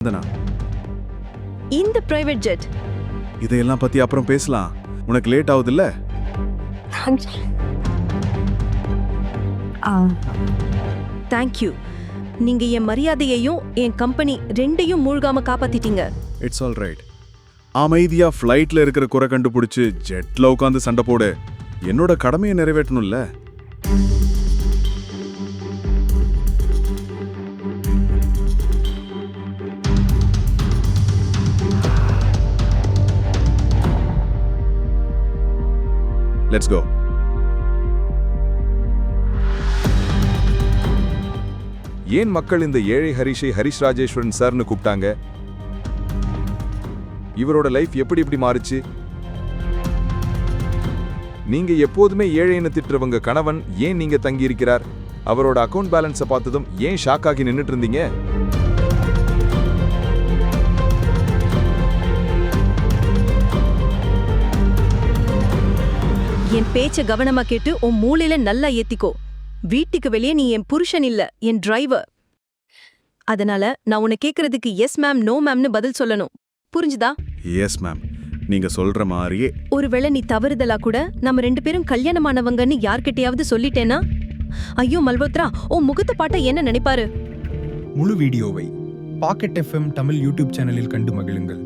வந்தனா, இந்த private jet இதையெல்லாம் பத்தி அப்புறம் பேசலாம். உனக்கு லேட் ஆகுதுல்ல? தேங்க்யூ. நீங்க என் மரியாதையையும் என் கம்பெனி ரெண்டையும் மூழ்காம காப்பாத்திட்டீங்க. It's all right. அமைதியா ஃப்ளைட்ல இருக்கிற குறை கண்டுபிடிச்சு ஜெட்ல உட்காந்து சண்டை போடு. என்னோட கடமையை நிறைவேற்றணும்ல. Let's go. ஏன் மக்கள் இந்த ஏழை ஹரிஷை ஹரிஷ் ராஜேஸ்வரன் சார்னு கூப்பிட்டாங்க? இவரோட லைஃப் எப்படி இப்படி மாறுச்சு? நீங்க எப்போதுமே ஏழைன்னு திட்டுறவங்க கணவன் ஏன் நீங்க தங்கி இருக்கிறார்? அவரோட அக்கவுண்ட் பேலன்ஸை பார்த்ததும் ஏன் ஷாக் ஆகி நின்னுட்டு இருந்தீங்க? என் பேச்ச கவனமா கேட்டு உன் மூளையில நல்லா ஏத்திக்கோ. வீட்டுக்கு வெளியே நீ என் புருஷன் இல்ல, என் டிரைவர். அதனால நான் உன்னை கேக்குறதுக்கு எஸ் மேம் நோ மேம்னு பதில் சொல்லணும். புரிஞ்சுதா? எஸ் மேம், நீங்க சொல்ற மாதிரியே. ஒருவேளை நீ தவறுதலா கூட நம்ம 2 பேரும் கல்யாணமானவங்கன்னு யார்கிட்டயாவது சொல்லிட்டேனா? ஐயோ மல்ஹோத்ரா, உன் முகத்தை பாட்ட என்ன நினைப்பாரு? முழு வீடியோவை பாக்கெட் FM தமிழ் யூடியூப் சேனலில் கண்டு மகிழுங்கள்.